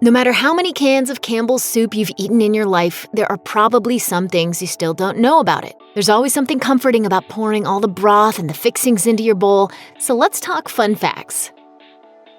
No matter how many cans of Campbell's soup you've eaten in your life, there are probably some things you still don't know about it. There's always something comforting about pouring all the broth and the fixings into your bowl, so let's talk fun facts.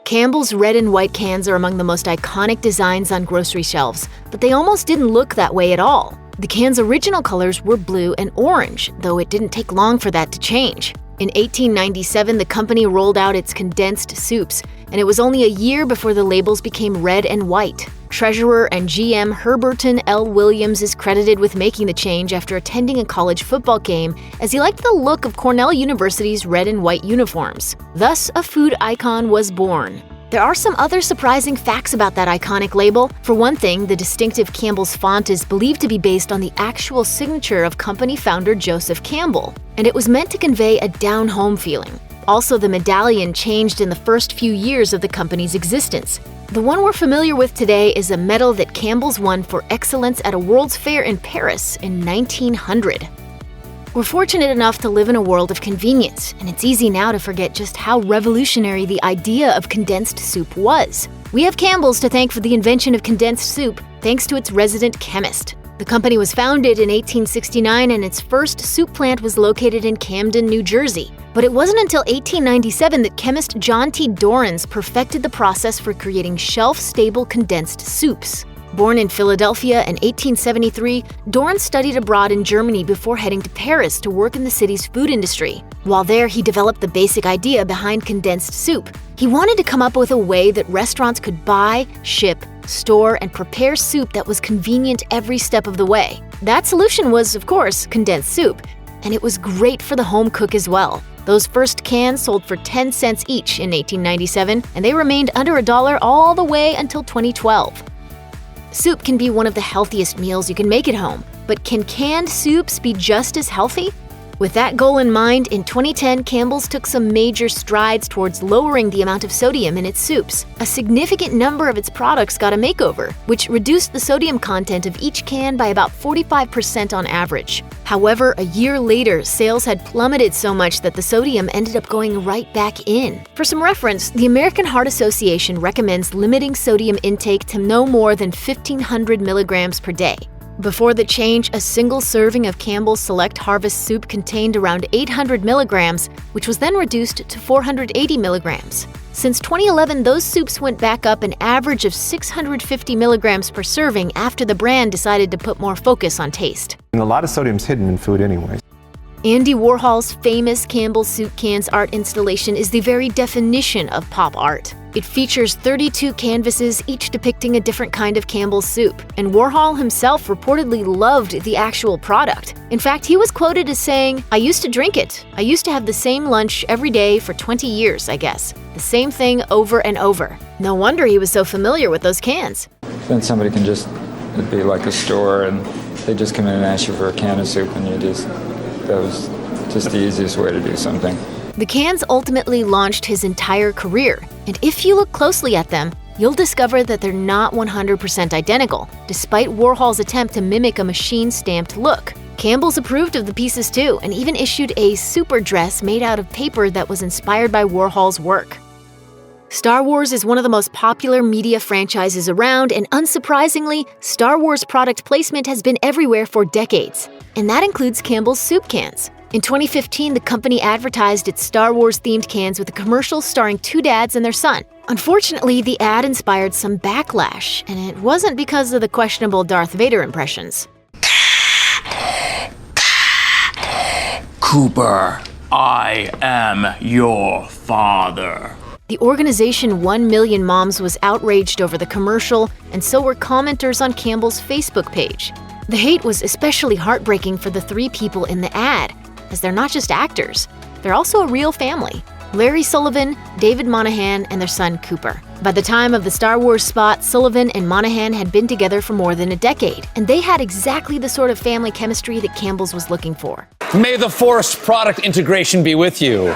Campbell's red and white cans are among the most iconic designs on grocery shelves, but they almost didn't look that way at all. The can's original colors were blue and orange, though it didn't take long for that to change. In 1897, the company rolled out its condensed soups, and it was only a year before the labels became red and white. Treasurer and GM Herberton L. Williams is credited with making the change after attending a college football game, as he liked the look of Cornell University's red and white uniforms. Thus, a food icon was born. There are some other surprising facts about that iconic label. For one thing, the distinctive Campbell's font is believed to be based on the actual signature of company founder Joseph Campbell, and it was meant to convey a down-home feeling. Also, the medallion changed in the first few years of the company's existence. The one we're familiar with today is a medal that Campbell's won for excellence at a World's Fair in Paris in 1900. We're fortunate enough to live in a world of convenience, and it's easy now to forget just how revolutionary the idea of condensed soup was. We have Campbell's to thank for the invention of condensed soup, thanks to its resident chemist. The company was founded in 1869, and its first soup plant was located in Camden, New Jersey. But it wasn't until 1897 that chemist John T. Dorrance perfected the process for creating shelf-stable condensed soups. Born in Philadelphia in 1873, Dorrance studied abroad in Germany before heading to Paris to work in the city's food industry. While there, he developed the basic idea behind condensed soup. He wanted to come up with a way that restaurants could buy, ship, store, and prepare soup that was convenient every step of the way. That solution was, of course, condensed soup, and it was great for the home cook as well. Those first cans sold for 10 cents each in 1897, and they remained under $1 all the way until 2012. Soup can be one of the healthiest meals you can make at home, but can canned soups be just as healthy? With that goal in mind, in 2010, Campbell's took some major strides towards lowering the amount of sodium in its soups. A significant number of its products got a makeover, which reduced the sodium content of each can by about 45% on average. However, a year later, sales had plummeted so much that the sodium ended up going right back in. For some reference, the American Heart Association recommends limiting sodium intake to no more than 1,500 milligrams per day. Before the change, a single serving of Campbell's Select Harvest soup contained around 800 milligrams, which was then reduced to 480 milligrams. Since 2011, those soups went back up an average of 650 milligrams per serving after the brand decided to put more focus on taste. And a lot of sodium's hidden in food anyway. Andy Warhol's famous Campbell's soup cans art installation is the very definition of pop art. It features 32 canvases, each depicting a different kind of Campbell's soup, and Warhol himself reportedly loved the actual product. In fact, he was quoted as saying, "I used to drink it. I used to have the same lunch every day for 20 years, I guess. The same thing over and over." No wonder he was so familiar with those cans. Then somebody can just, it'd be like a store and they just come in and ask you for a can of soup and that was just the easiest way to do something. The cans ultimately launched his entire career, and if you look closely at them, you'll discover that they're not 100% identical, despite Warhol's attempt to mimic a machine-stamped look. Campbell's approved of the pieces too, and even issued a super dress made out of paper that was inspired by Warhol's work. Star Wars is one of the most popular media franchises around, and unsurprisingly, Star Wars product placement has been everywhere for decades. And that includes Campbell's soup cans. In 2015, the company advertised its Star Wars-themed cans with a commercial starring two dads and their son. Unfortunately, the ad inspired some backlash, and it wasn't because of the questionable Darth Vader impressions. Cooper, I am your father. The organization 1 Million Moms was outraged over the commercial, and so were commenters on Campbell's Facebook page. The hate was especially heartbreaking for the three people in the ad, as they're not just actors, they're also a real family: Larry Sullivan, David Monahan, and their son Cooper. By the time of the Star Wars spot, Sullivan and Monahan had been together for more than a decade, and they had exactly the sort of family chemistry that Campbell's was looking for. May the Force product integration be with you.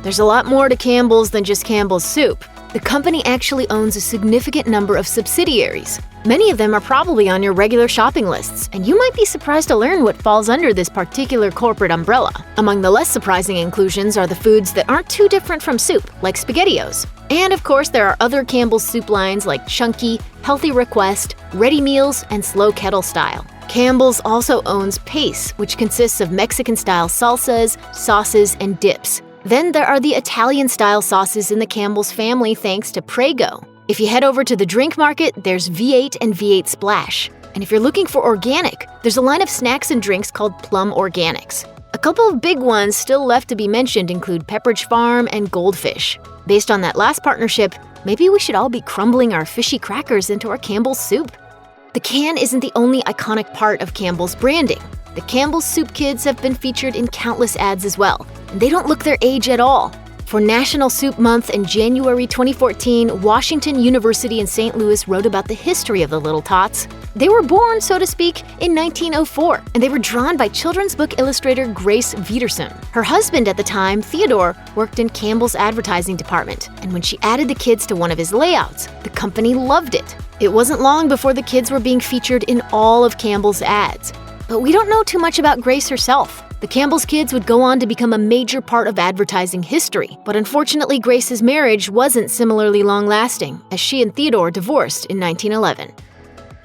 There's a lot more to Campbell's than just Campbell's soup. The company actually owns a significant number of subsidiaries. Many of them are probably on your regular shopping lists, and you might be surprised to learn what falls under this particular corporate umbrella. Among the less surprising inclusions are the foods that aren't too different from soup, like SpaghettiOs. And of course, there are other Campbell's soup lines like Chunky, Healthy Request, Ready Meals, and Slow Kettle Style. Campbell's also owns Pace, which consists of Mexican-style salsas, sauces, and dips. Then there are the Italian-style sauces in the Campbell's family thanks to Prego. If you head over to the drink market, there's V8 and V8 Splash. And if you're looking for organic, there's a line of snacks and drinks called Plum Organics. A couple of big ones still left to be mentioned include Pepperidge Farm and Goldfish. Based on that last partnership, maybe we should all be crumbling our fishy crackers into our Campbell's soup. The can isn't the only iconic part of Campbell's branding. The Campbell's Soup Kids have been featured in countless ads as well, and they don't look their age at all. For National Soup Month in January 2014, Washington University in St. Louis wrote about the history of the Little Tots. They were born, so to speak, in 1904, and they were drawn by children's book illustrator Grace Viterson. Her husband at the time, Theodore, worked in Campbell's advertising department, and when she added the kids to one of his layouts, the company loved it. It wasn't long before the kids were being featured in all of Campbell's ads. But we don't know too much about Grace herself. The Campbell's kids would go on to become a major part of advertising history, but unfortunately Grace's marriage wasn't similarly long-lasting, as she and Theodore divorced in 1911.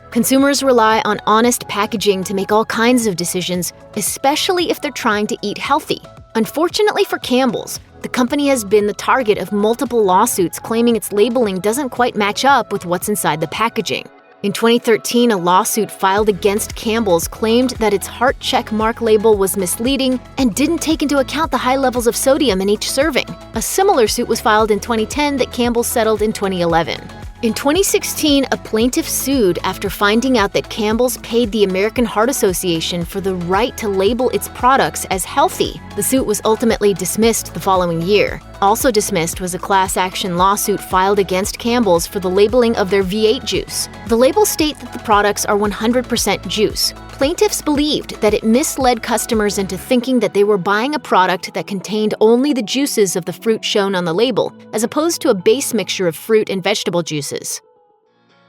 Consumers rely on honest packaging to make all kinds of decisions, especially if they're trying to eat healthy. Unfortunately for Campbell's, the company has been the target of multiple lawsuits claiming its labeling doesn't quite match up with what's inside the packaging. In 2013, a lawsuit filed against Campbell's claimed that its heart check mark label was misleading and didn't take into account the high levels of sodium in each serving. A similar suit was filed in 2010 that Campbell settled in 2011. In 2016, a plaintiff sued after finding out that Campbell's paid the American Heart Association for the right to label its products as healthy. The suit was ultimately dismissed the following year. Also dismissed was a class action lawsuit filed against Campbell's for the labeling of their V8 juice. The labels state that the products are 100% juice. Plaintiffs believed that it misled customers into thinking that they were buying a product that contained only the juices of the fruit shown on the label, as opposed to a base mixture of fruit and vegetable juices.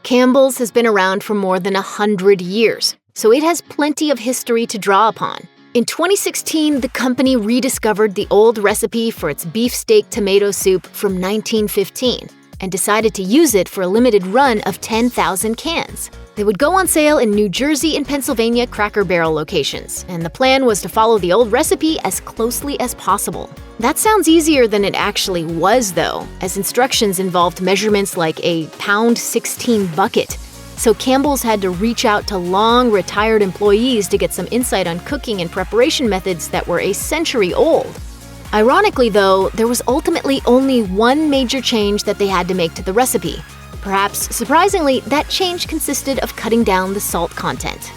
Campbell's has been around for more than 100 years, so it has plenty of history to draw upon. In 2016, the company rediscovered the old recipe for its beefsteak tomato soup from 1915 and decided to use it for a limited run of 10,000 cans. They would go on sale in New Jersey and Pennsylvania Cracker Barrel locations, and the plan was to follow the old recipe as closely as possible. That sounds easier than it actually was, though, as instructions involved measurements like a pound 16 bucket. So Campbell's had to reach out to long-retired employees to get some insight on cooking and preparation methods that were a century old. Ironically, though, there was ultimately only one major change that they had to make to the recipe. Perhaps surprisingly, that change consisted of cutting down the salt content.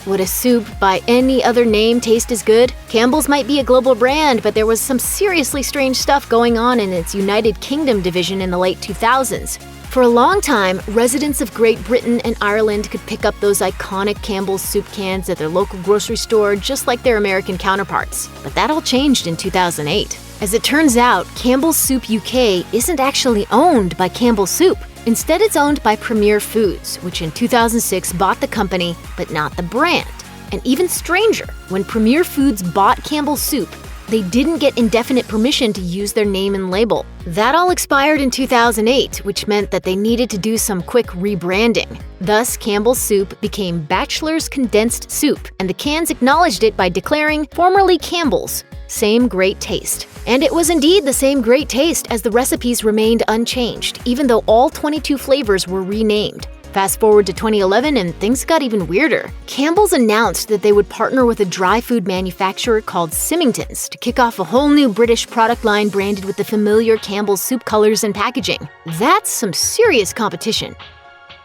Would a soup by any other name taste as good? Campbell's might be a global brand, but there was some seriously strange stuff going on in its United Kingdom division in the late 2000s. For a long time, residents of Great Britain and Ireland could pick up those iconic Campbell's soup cans at their local grocery store just like their American counterparts. But that all changed in 2008. As it turns out, Campbell's Soup UK isn't actually owned by Campbell's Soup. Instead, it's owned by Premier Foods, which in 2006 bought the company, but not the brand. And even stranger, when Premier Foods bought Campbell's Soup, they didn't get indefinite permission to use their name and label. That all expired in 2008, which meant that they needed to do some quick rebranding. Thus, Campbell's Soup became Bachelor's Condensed Soup, and the cans acknowledged it by declaring, formerly Campbell's, same great taste. And it was indeed the same great taste as the recipes remained unchanged, even though all 22 flavors were renamed. Fast forward to 2011 and things got even weirder. Campbell's announced that they would partner with a dry food manufacturer called Symington's to kick off a whole new British product line branded with the familiar Campbell's soup colors and packaging. That's some serious competition.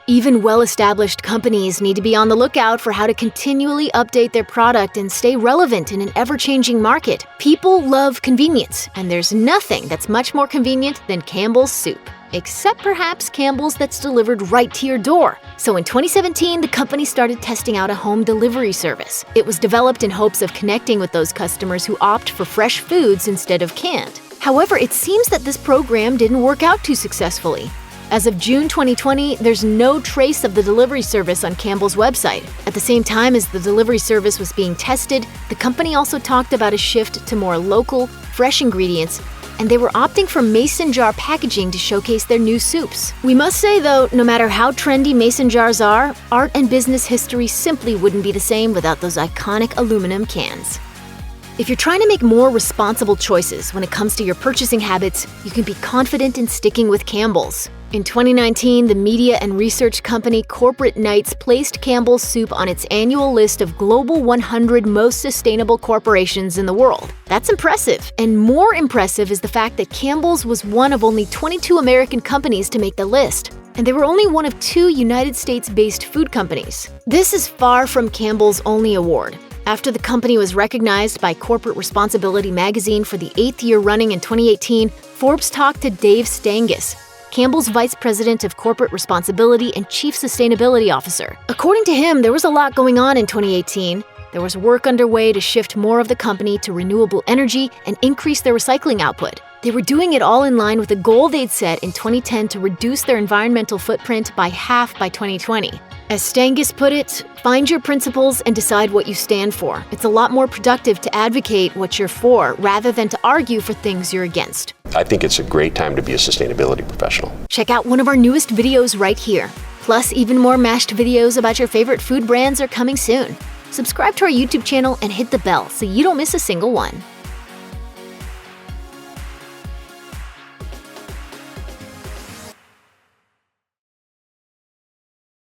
Even well-established companies need to be on the lookout for how to continually update their product and stay relevant in an ever-changing market. People love convenience, and there's nothing that's much more convenient than Campbell's soup. Except perhaps Campbell's that's delivered right to your door. So in 2017, the company started testing out a home delivery service. It was developed in hopes of connecting with those customers who opt for fresh foods instead of canned. However, it seems that this program didn't work out too successfully. As of June 2020, there's no trace of the delivery service on Campbell's website. At the same time as the delivery service was being tested, the company also talked about a shift to more local, fresh ingredients and they were opting for mason jar packaging to showcase their new soups. We must say though, no matter how trendy mason jars are, art and business history simply wouldn't be the same without those iconic aluminum cans. If you're trying to make more responsible choices when it comes to your purchasing habits, you can be confident in sticking with Campbell's. In 2019, the media and research company Corporate Knights placed Campbell's Soup on its annual list of Global 100 Most Sustainable Corporations in the world. That's impressive, and more impressive is the fact that Campbell's was one of only 22 American companies to make the list, and they were only one of 2 United States-based food companies. This is far from Campbell's only award. After the company was recognized by Corporate Responsibility magazine for the 8th year running in 2018, Forbes talked to Dave Stangus, Campbell's Vice President of Corporate Responsibility and Chief Sustainability Officer. According to him, there was a lot going on in 2018. There was work underway to shift more of the company to renewable energy and increase their recycling output. They were doing it all in line with a goal they'd set in 2010 to reduce their environmental footprint by half by 2020. As Stangus put it, find your principles and decide what you stand for. It's a lot more productive to advocate what you're for rather than to argue for things you're against. I think it's a great time to be a sustainability professional. Check out one of our newest videos right here. Plus, even more mashed videos about your favorite food brands are coming soon. Subscribe to our YouTube channel and hit the bell so you don't miss a single one.